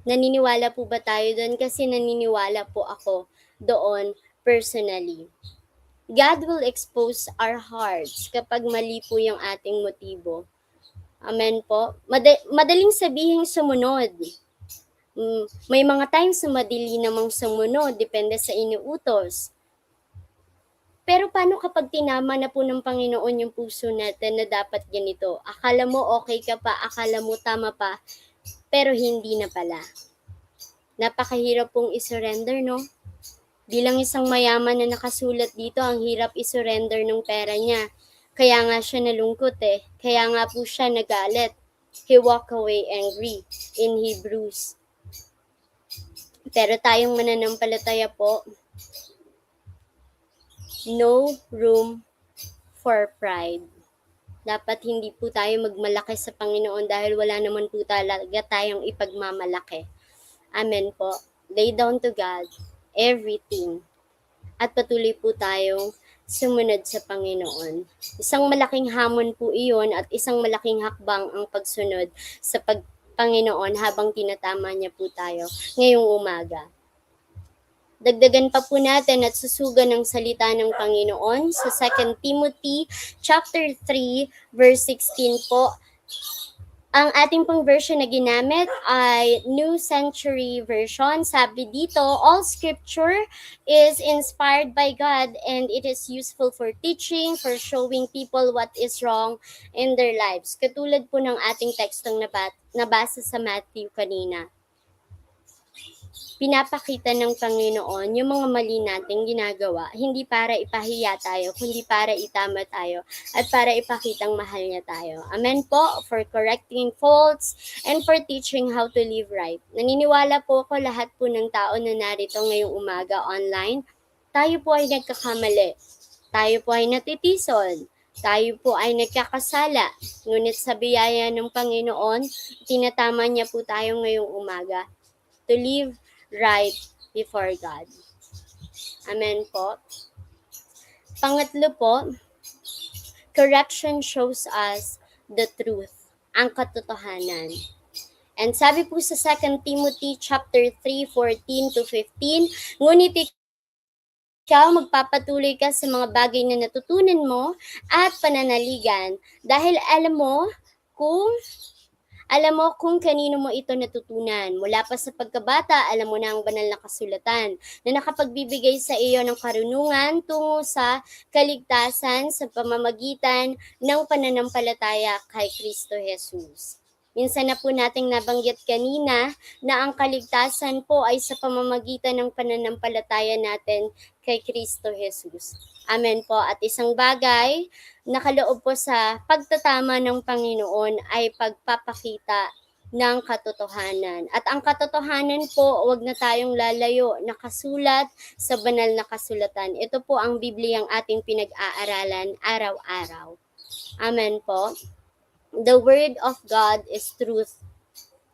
Naniniwala po ba tayo doon? Kasi naniniwala po ako doon personally. God will expose our hearts kapag mali po yung ating motibo. Amen po. Madaling sabihin sumunod. May mga times na madali namang sumunod, depende sa inuutos. Pero paano kapag tinama na po ng Panginoon yung puso natin na dapat ganito? Akala mo okay ka pa, akala mo tama pa, pero hindi na pala. Napakahirap pong isurrender, no? Bilang isang mayaman na nakasulat dito, ang hirap isurrender ng pera niya. Kaya nga siya nalungkot eh. Kaya nga po siya nagalit. He walked away angry in Hebrews. Pero tayong mananampalataya po, no room for pride. Dapat hindi po tayo magmalaki sa Panginoon dahil wala naman po talaga tayong ipagmamalaki. Amen po. Lay down to God everything. At patuloy po tayong sumunod sa Panginoon. Isang malaking hamon po iyon at isang malaking hakbang ang pagsunod sa Panginoon habang tinatama niya po tayo ngayong umaga. Dagdagan pa po natin at susugan ng salita ng Panginoon sa 2 Timothy chapter 3 verse 16 po. Ang ating pong version na ginamit ay New Century Version. Sabi dito, all scripture is inspired by God and it is useful for teaching, for showing people what is wrong in their lives. Katulad po ng ating tekstong nabasa sa Matthew kanina. Pinapakita ng Panginoon yung mga mali nating ginagawa, hindi para ipahiya tayo, kundi para itama tayo at para ipakitang mahal niya tayo. Amen po, for correcting faults and for teaching how to live right. Naniniwala po ako lahat po ng tao na narito ngayong umaga online, tayo po ay nagkakamali. Tayo po ay natitison. Tayo po ay nagkakasala. Ngunit sa biyaya ng Panginoon, tinatama niya po tayo ngayong umaga to live right before God. Amen po. Pangatlo po, correction shows us the truth, ang katotohanan. And sabi po sa 2 Timothy chapter 3:14 to 15, ngunit ikaw magpapatuloy ka sa mga bagay na natutunan mo at pananaligan dahil alam mo kung kanino mo ito natutunan. Mula pa sa pagkabata, alam mo na ang banal na kasulatan na nakapagbibigay sa iyo ng karunungan tungo sa kaligtasan sa pamamagitan ng pananampalataya kay Kristo Jesus. Minsan na po nating nabanggit kanina na ang kaligtasan po ay sa pamamagitan ng pananampalataya natin kay Kristo Jesus. Amen po. At isang bagay nakaloob po sa pagtatama ng Panginoon ay pagpapakita ng katotohanan. At ang katotohanan po, huwag na tayong lalayo, nakasulat sa banal na kasulatan. Ito po ang Bibliyang ating pinag-aaralan araw-araw. Amen po. The Word of God is truth.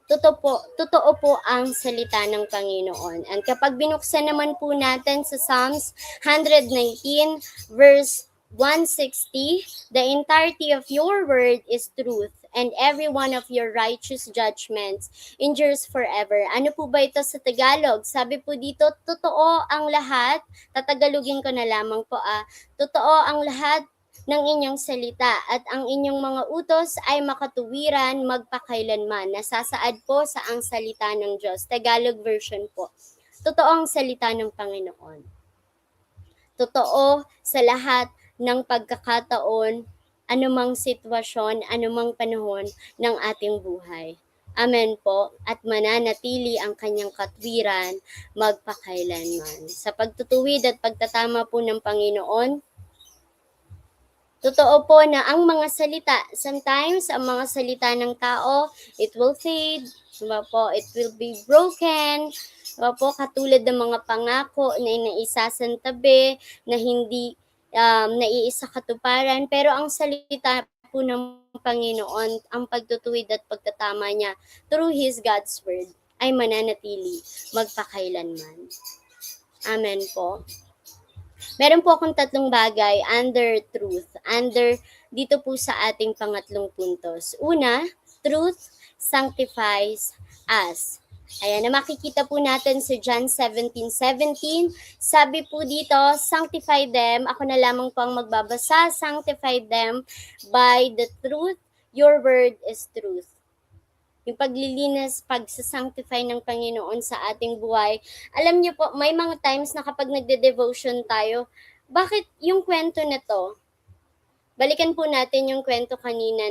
Totoo po ang salita ng Panginoon. And kapag binuksan naman po natin sa Psalms 119 verse 160, the entirety of your word is truth, and every one of your righteous judgments endures forever. Ano po ba ito sa Tagalog? Sabi po dito, totoo ang lahat. Tatagalogin ko na lamang po. Totoo ang lahat ng inyong salita at ang inyong mga utos ay makatuwiran magpakailanman. Nasasaad po sa ang salita ng Diyos. Tagalog version po. Totoo ang salita ng Panginoon. Totoo sa lahat ng pagkakataon, anumang sitwasyon, anumang panahon ng ating buhay. Amen po. At mananatili ang kanyang katwiran magpakailanman. Sa pagtutuwid at pagtatama po ng Panginoon, totoo po na ang mga salita, sometimes ang mga salita ng tao, it will fade, diba po, it will be broken, diba po, katulad ng mga pangako na inaisasantabi, na hindi naiisa katuparan, pero ang salita po ng Panginoon, ang pagtutuwid at pagtatama niya through His God's Word ay mananatili magpakailanman. Amen po. Meron po akong tatlong bagay under truth, dito po sa ating pangatlong puntos. Una, truth sanctifies us. Ayan, na makikita po natin sa John 17:17. Sabi po dito, sanctify them. Ako na lamang po ang magbabasa. Sanctify them by the truth. Your word is truth. Yung paglilinis, pagsasanctify ng Panginoon sa ating buhay. Alam niyo po, may mga times na kapag nagde-devotion tayo, bakit yung kwento na to? Balikan po natin yung kwento kanina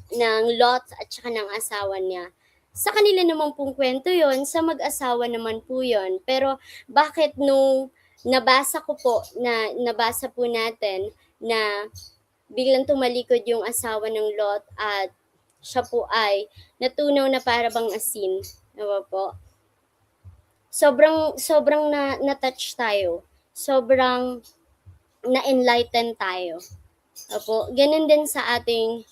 ng Lot at saka ng asawa niya. Sa kanila naman pong kwento yon, sa mag-asawa naman po yon. Pero bakit nung nabasa po natin na biglang tumalikod yung asawa ng Lot at siya po ay natunaw na para bang asin. Diba po? Sobrang na-touch tayo. Sobrang na-enlighten tayo. Opo, ganun din sa ating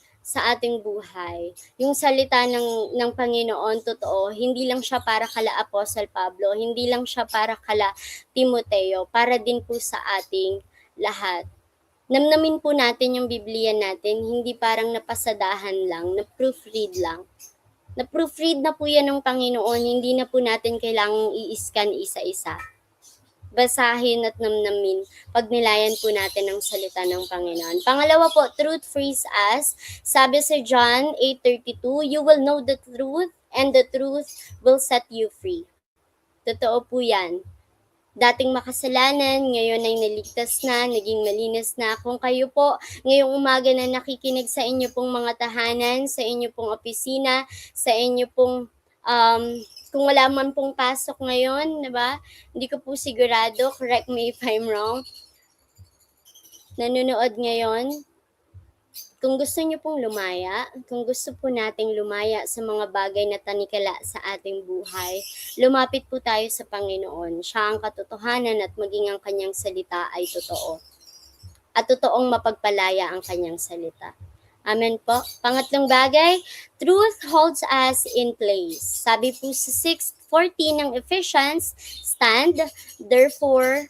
buhay. Yung salita ng Panginoon totoo, hindi lang siya para kala Apostle Pablo, hindi lang siya para kala Timoteo, para din po sa ating lahat. Namnamin po natin yung Biblia natin, hindi parang napasadahan lang, na-proofread lang. Na-proofread na po yan ng Panginoon, hindi na po natin kailangang i-scan isa-isa. Basahin at namnamin, pagnilayan po natin ang salita ng Panginoon. Pangalawa po, truth frees us. Sabi sa John 8:32, you will know the truth and the truth will set you free. Totoo po yan. Dating makasalanan, ngayon ay naligtas na, naging malinis na. Kung kayo po, ngayong umaga na nakikinig sa inyo pong mga tahanan, sa inyo pong opisina, sa inyo pong, kung wala man pong pasok ngayon, diba? Hindi ko po sigurado, correct me if I'm wrong. Nanonood ngayon, kung gusto niyo pong lumaya, kung gusto po nating lumaya sa mga bagay na tanikala sa ating buhay, lumapit po tayo sa Panginoon. Siya ang katotohanan at maging ang kanyang salita ay totoo. At totoong mapagpalaya ang kanyang salita. Amen po. Pangatlong bagay, truth holds us in place. Sabi po sa 6:14 ng Ephesians, stand, therefore,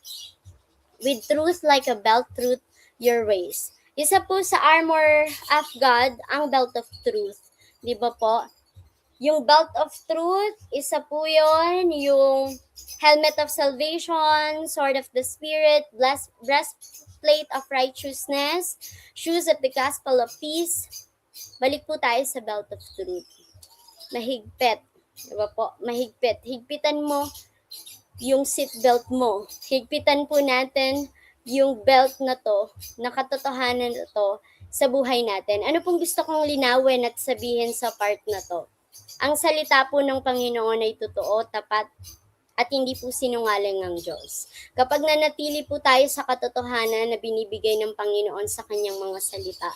with truth like a belt through your waist. Isa po sa armor of God, ang belt of truth. Di ba po? Yung belt of truth, isa po yun, yung helmet of salvation, sword of the spirit, breastplate of righteousness, shoes of the gospel of peace. Balik po tayo sa belt of truth. Mahigpit. Di ba po? Mahigpit. Higpitan mo yung seatbelt mo. Higpitan po natin yung belt na to, na katotohanan na to sa buhay natin. Ano pong gusto kong linawin at sabihin sa part na to? Ang salita po ng Panginoon ay totoo, tapat, at hindi po sinungaling ang Diyos. Kapag nanatili po tayo sa katotohanan na binibigay ng Panginoon sa kanyang mga salita,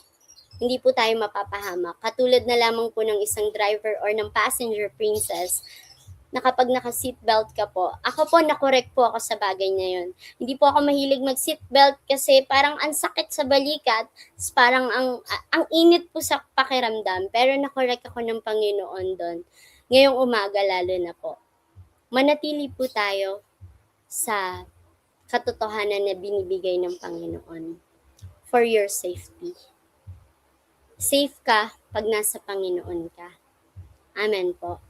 hindi po tayo mapapahamak. Katulad na lamang po ng isang driver or ng passenger princess, na kapag naka-seatbelt ka po, ako po nakorek po ako sa bagay na yun. Hindi po ako mahilig mag-seatbelt kasi parang ang sakit sa balikat, parang ang init po sa pakiramdam, pero nakorek ako ng Panginoon doon. Ngayong umaga lalo na po. Manatili po tayo sa katotohanan na binibigay ng Panginoon for your safety. Safe ka pag nasa Panginoon ka. Amen po.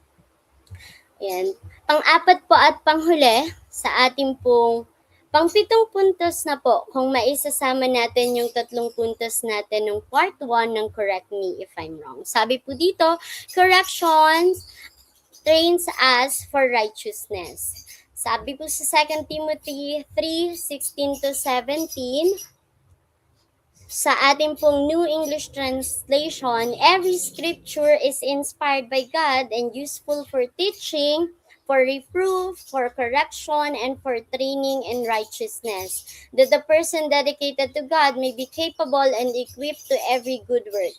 Ayan. Pang-apat po at panghuli sa ating pong pang-pitong puntos na po, kung maisasama natin yung tatlong puntos natin ng part 1 ng Correct Me If I'm Wrong. Sabi po dito, correction trains us for righteousness. Sabi po sa 2 Timothy 3:16-17, sa ating pong New English Translation, every scripture is inspired by God and useful for teaching, for reproof, for correction, and for training in righteousness, that the person dedicated to God may be capable and equipped to every good work.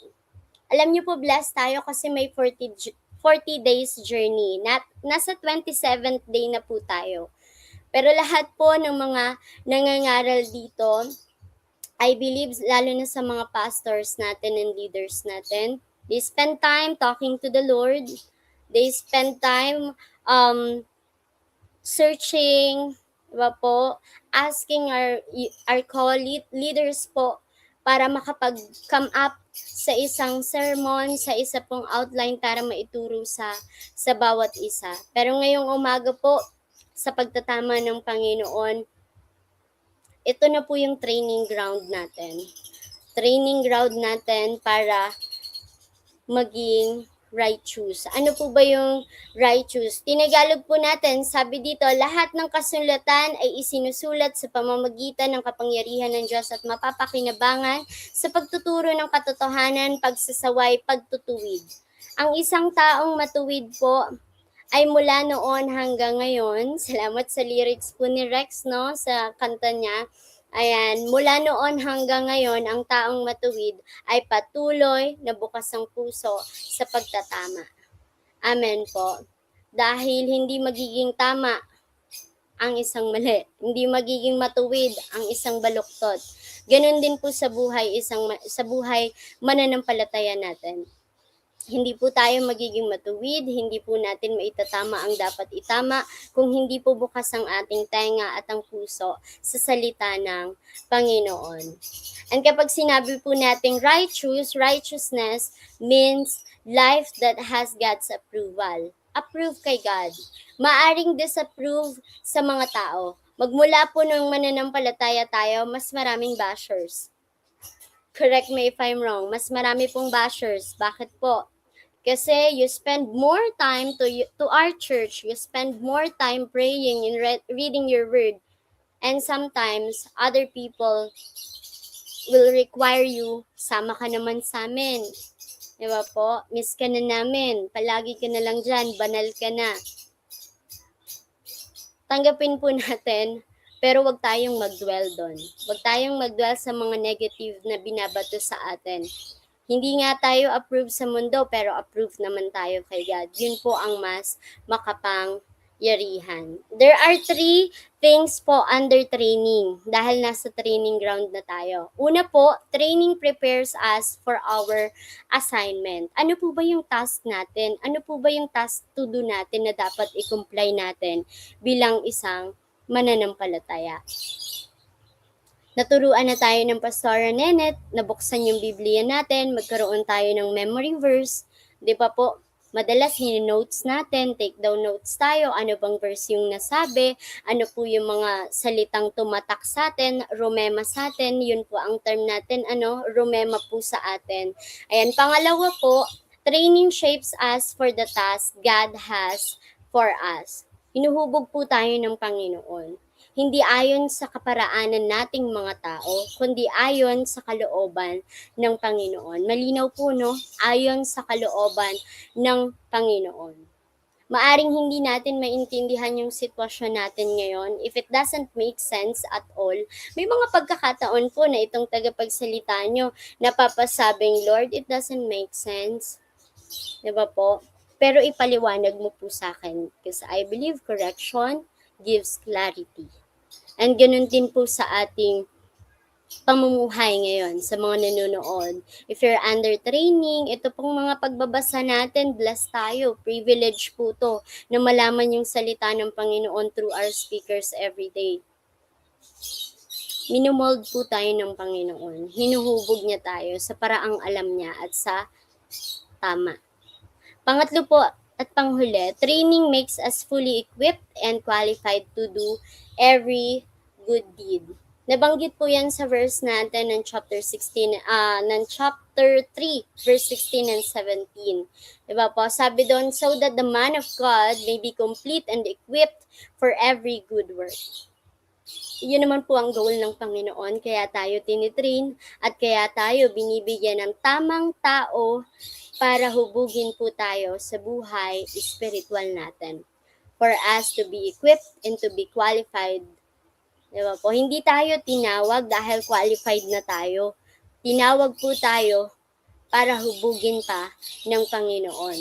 Alam niyo po, blessed tayo kasi may 40 days journey. Nasa 27th day na po tayo. Pero lahat po ng mga nangangaral dito, I believe, lalo na sa mga pastors natin and leaders natin, they spend time talking to the Lord. They spend time searching, diba po, asking our leaders po para makapag-come up sa isang sermon, sa isa pong outline para maituro sa bawat isa. Pero ngayong umaga po, sa pagtatama ng Panginoon, ito na po yung training ground natin. Training ground natin para maging righteous. Ano po ba yung righteous? Tinagalog po natin, sabi dito, lahat ng kasulatan ay isinusulat sa pamamagitan ng kapangyarihan ng Diyos at mapapakinabangan sa pagtuturo ng katotohanan, pagsasaway, pagtutuwid. Ang isang taong matuwid po ay mula noon hanggang ngayon. Salamat sa lyrics po ni Rex, no, sa kanta niya. Ayan, mula noon hanggang ngayon, ang taong matuwid ay patuloy na bukas ang puso sa pagtatama. Amen po. Dahil hindi magiging tama ang isang mali, hindi magiging matuwid ang isang baluktot. Ganon din po sa buhay mananampalataya natin. Hindi po tayo magiging matuwid, hindi po natin maitatama ang dapat itama kung hindi po bukas ang ating tenga at ang puso sa salita ng Panginoon. And kapag sinabi po natin righteousness means life that has God's approval. Approve kay God. Maaring disapprove sa mga tao. Magmula po nung mananampalataya tayo, mas maraming bashers. Correct me if I'm wrong. Mas marami pong bashers. Bakit po? Kasi you spend more time to our church. You spend more time praying and reading your word. And sometimes, other people will require you, sama ka naman sa amin. Diba po? Miss ka na namin. Palagi ka na lang dyan. Banal ka na. Tanggapin po natin, pero wag tayong mag-dwell doon. Wag tayong mag-dwell sa mga negative na binabato sa atin. Hindi nga tayo approved sa mundo, pero approved naman tayo kay God. Yun po ang mas makapangyarihan. There are 3 things po under training, dahil nasa training ground na tayo. Una po, training prepares us for our assignment. Ano po ba yung task natin? Ano po ba yung task to do natin na dapat i-comply natin bilang isang mananampalataya? Naturuan na tayo ng Pastora Nenet, nabuksan yung Biblia natin, magkaroon tayo ng memory verse. Di ba po? Madalas notes natin, take down notes tayo, ano bang verse yung nasabi, ano po yung mga salitang tumatak sa atin, rumema sa atin, yun po ang term natin, rumema po sa atin. Ayan, pangalawa po, training shapes us for the task God has for us. Hinuhubog po tayo ng Panginoon. Hindi ayon sa kaparaanan nating mga tao, kundi ayon sa kalooban ng Panginoon. Malinaw po, no? Ayon sa kalooban ng Panginoon. Maaring hindi natin maintindihan yung sitwasyon natin ngayon if it doesn't make sense at all. May mga pagkakataon po na itong tagapagsalita nyo napapasabing, Lord, it doesn't make sense. Diba po? pero ipaliwanag mo po sa akin because I believe correction gives clarity. And ganun din po sa ating pamumuhay ngayon sa mga nanonood. If you're under training, ito pong mga pagbabasa natin, blessed tayo, privilege po to na malaman yung salita ng Panginoon through our speakers every day. Minumold po tayo ng Panginoon. Hinuhubog niya tayo sa paraang alam niya at sa tama. Pangatlo po at panghuli, training makes us fully equipped and qualified to do every good deed. Nabanggit po yan sa verse natin ng chapter 16, ng chapter 3, verse 16 and 17. Diba po? Sabi doon, so that the man of God may be complete and equipped for every good work. Yun naman po ang goal ng Panginoon, kaya tayo tinitrain at kaya tayo binibigyan ng tamang tao para hubugin po tayo sa buhay spiritual natin. For us to be equipped and to be qualified. Diba po? Hindi tayo tinawag dahil qualified na tayo. Tinawag po tayo para hubugin pa ng Panginoon.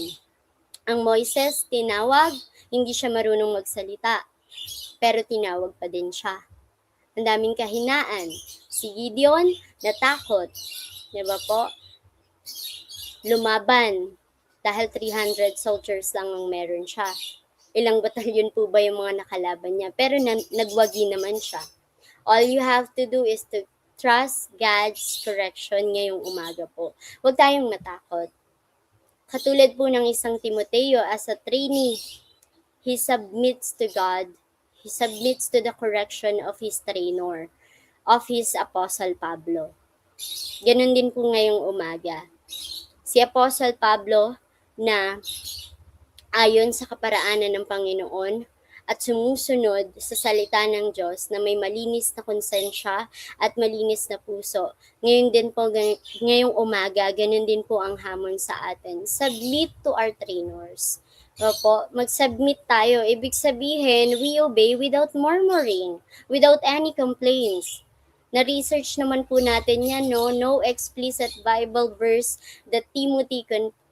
Ang Moises tinawag, hindi siya marunong magsalita, pero tinawag pa din siya. Ang daming kahinaan. Si Gideon, natakot. Diba po? Lumaban. Dahil 300 soldiers lang ang meron siya. Ilang batalyon po ba yung mga nakalaban niya? Pero nagwagi naman siya. All you have to do is to trust God's correction ngayong umaga po. Huwag tayong matakot. Katulad po ng isang Timoteo as a trainee, he submits to God. He submits to the correction of his trainer, of his Apostle Pablo. Ganun din po ngayong umaga. Si Apostle Pablo na ayon sa kaparaanan ng Panginoon at sumusunod sa salita ng Diyos na may malinis na konsensya at malinis na puso. Ngayon din po, ngayong umaga, ganun din po ang hamon sa atin. Submit to our trainers. Opo, mag-submit tayo. Ibig sabihin, we obey without murmuring, without any complaints. Na-research naman po natin yan, no? No explicit Bible verse that Timothy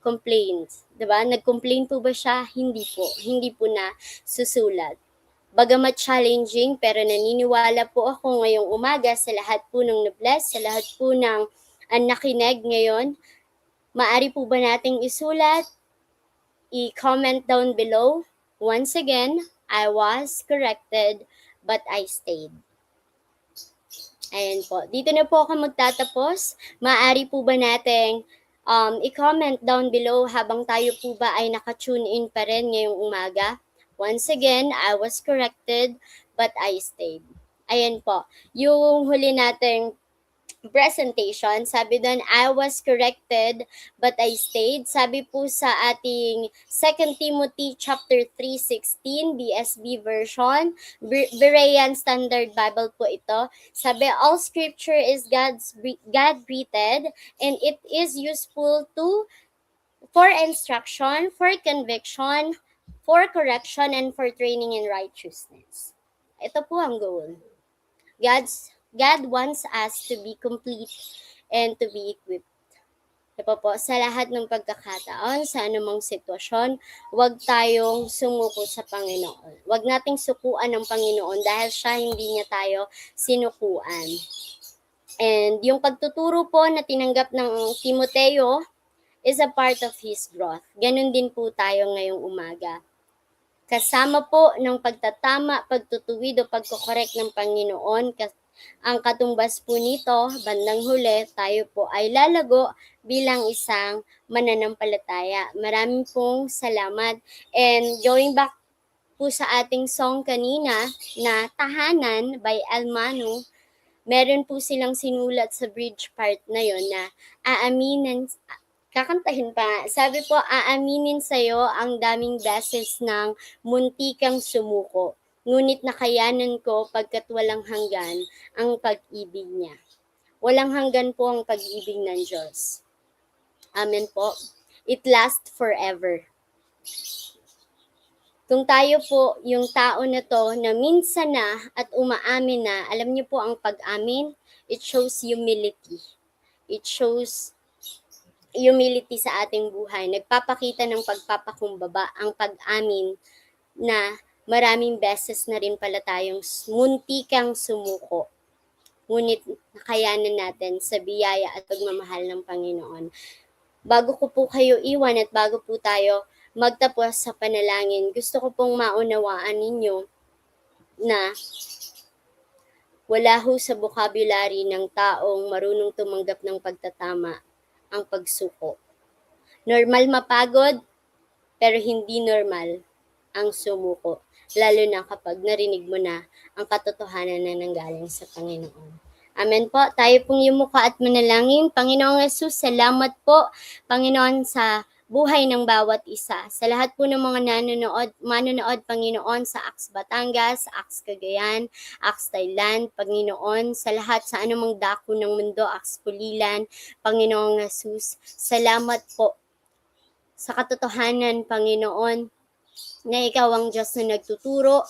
complains. Diba? Nag-complain po ba siya? Hindi po. Hindi po na susulat. Bagamat challenging, pero naniniwala po ako ngayong umaga sa lahat po ng na-bless, sa lahat po ng nakinig ngayon. Maari po ba nating isulat? I-comment down below. Once again, I was corrected, but I stayed. Ayan po. Dito na po ako magtatapos. Maaari po ba nating i-comment down below habang tayo po ba ay naka-tune in pa rin ngayong umaga. Once again, I was corrected, but I stayed. Ayan po. Yung huli nating presentation, sabi doon, I was corrected, but I stayed. Sabi po sa ating 2 Timothy chapter 3:16, BSB version, Berean Standard Bible po ito. Sabi, all scripture is God-breathed, and it is useful for instruction, for conviction, for correction, and for training in righteousness. Ito po ang goal. God wants us to be complete and to be equipped. Diba po, sa lahat ng pagkakataon, sa anumang sitwasyon, huwag tayong sumuko sa Panginoon. Huwag nating sukuan ng Panginoon dahil siya hindi niya tayo sinukuan. And yung pagtuturo po na tinanggap ng Timoteo is a part of his growth. Ganun din po tayo ngayong umaga. Kasama po ng pagtatama, pagtutuwid o pagkokorek ng Panginoon, ang katumbas po nito, bandang huli, tayo po ay lalago bilang isang mananampalataya. Maraming pong salamat. And going back po sa ating song kanina na Tahanan by Almano, meron po silang sinulat sa bridge part na yon na kakantahin pa. Sabi po, aaminin sa'yo ang daming beses ng muntikang sumuko. Ngunit nakayanan ko pagkat walang hanggan ang pag-ibig niya. Walang hanggan po ang pag-ibig ng Diyos. Amen po. It lasts forever. Kung tayo po, yung tao na to na minsan na at umaamin na, alam niyo po ang pag-amin, it shows humility. It shows humility sa ating buhay. Nagpapakita ng pagpapakumbaba ang pag-amin na maraming beses na rin pala tayong muntikang sumuko. Ngunit nakayanan natin sa biyaya at pagmamahal ng Panginoon. Bago ko po kayo iwan at bago po tayo magtapos sa panalangin, gusto ko pong maunawaan ninyo na wala ho sa vocabulary ng taong marunong tumanggap ng pagtatama ang pagsuko. Normal mapagod, pero hindi normal ang sumuko. Lalo na kapag narinig mo na ang katotohanan na nanggaling sa Panginoon. Amen po. Tayo pong yumuko at manalangin. Panginoong Yesus, salamat po, Panginoon, sa buhay ng bawat isa. Sa lahat po ng mga manonood, Panginoon, sa Acts Batangas, Acts Cagayan, Acts Thailand, Panginoon, sa lahat sa anumang dako ng mundo, Acts Pulilan, Panginoong Jesus, salamat po sa katotohanan, Panginoon, na ikaw ang Diyos na nagtuturo,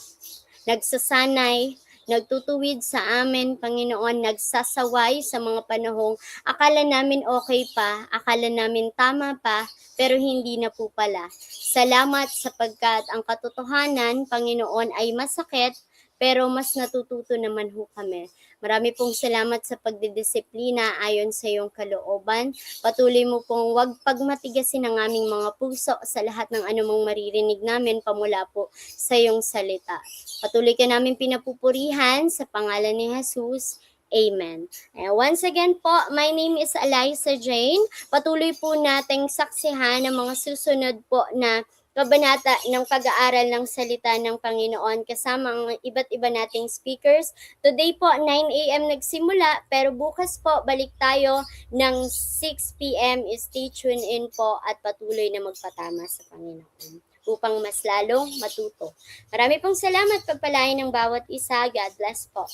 nagsasanay, nagtutuwid sa amin, Panginoon, nagsasaway sa mga panahong akala namin okay pa, akala namin tama pa, pero hindi na po pala. Salamat sapagkat ang katotohanan, Panginoon, ay masakit, pero mas natututo naman ho kami. Marami pong salamat sa pagdidisiplina ayon sa iyong kalooban. Patuloy mo pong wag pagmatigasin ang aming mga puso sa lahat ng anumang maririnig namin pamula po sa iyong salita. Patuloy ka namin pinapupurihan sa pangalan ni Jesus. Amen. And once again po, my name is Eliza Jane. Patuloy po nating saksihan ang mga susunod po na kabanata ng pag-aaral ng salita ng Panginoon kasama ang iba't iba nating speakers. Today po, 9 a.m. nagsimula, pero bukas po, balik tayo ng 6 p.m. Stay tuned in po at patuloy na magpatama sa Panginoon upang mas lalong matuto. Marami pong salamat, pagpalain ng bawat isa. God bless po.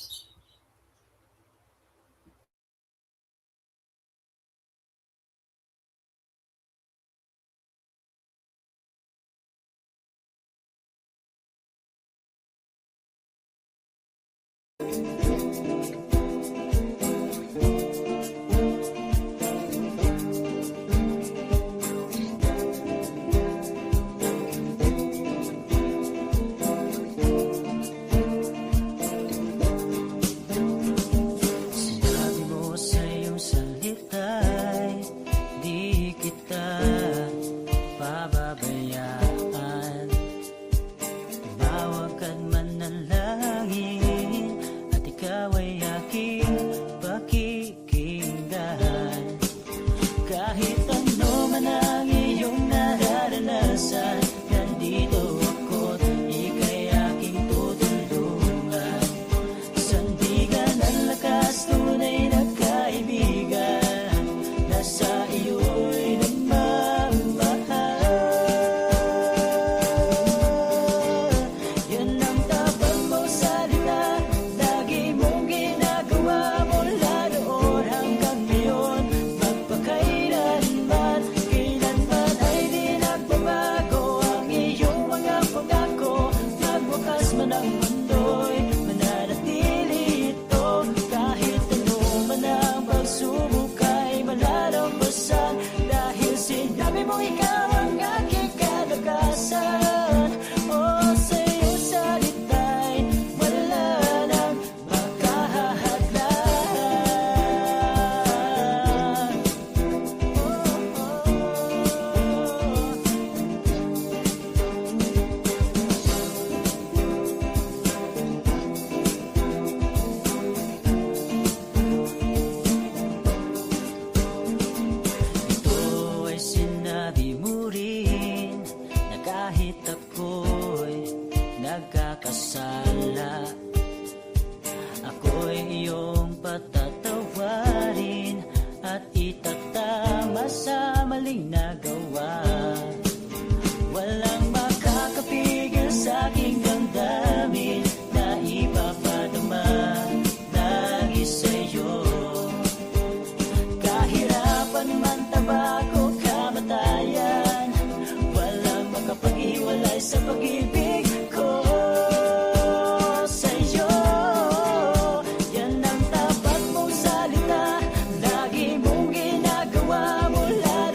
Sinabi mo sa iyong salita'y di kita pababayaan. Tumawag at manalangin at ikaw ay aking pakikinggan. Kahit ano man ang iyong nararanasan, nandito ako't ika'y aking tutulungan. Sandigan ang lakas, tunay na kaibigan, nasa iyo'y nagmamahal. Yan ang tapang mong salita, lagi mong ginagawa mula noon hanggang ngayon. Magpakailanman, kailanman ay di nagbabago ang iyong mga pangako. Magwakas man ang mundo'y mananatili ito. Kahit ano man ang pagsubok ay malalampasan, dahil sinabi mo ikaw ang aking kalakasan. O sa iyong salita'y wala nang makahahadlan. Ito ay sinabi mo rin na kahit ako'y nagkakasala, ako'y iyong patatawarin at itatama sa maling nagawa. Walang makakapigil sa aking damdamin na ipapadama lagi sa'yo. Kahirapan man, tabako, kamatayan, walang makapag-iwalay sa pag-ibig ko sa'yo. Yan ang tapat mong salita, lagi mong ginagawa mula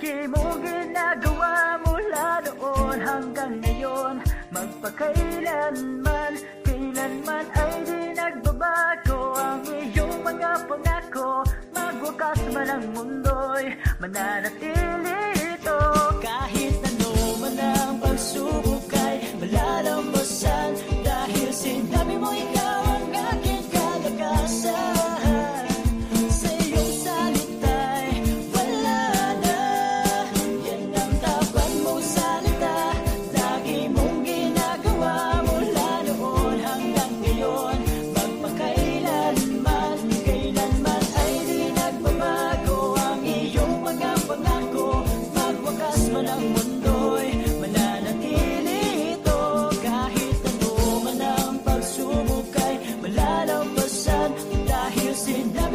lagi mo ginagawa mula noon hanggang ngayon. Magpakailanman, kailanman ay di nagbabago ang iyong mga pangako. Magwakas man ang mundo'y mananatili ito. Kahit ano man ang pagsubok ay malalampasan, dahil sinabi mo ikaw ang aking kalakasan. Sa iyong salita'y wala na, yan ang tapat mong salita. Lagi mong ginagawa mula noon hanggang ngayon. Magpakailanman, kailanman ay di nagbabago ang iyong mga pangako. Magwakas man ang mundo'y mananatili ito. Kahit ano man ang pagsubok ay malalampasan, dahil sinabi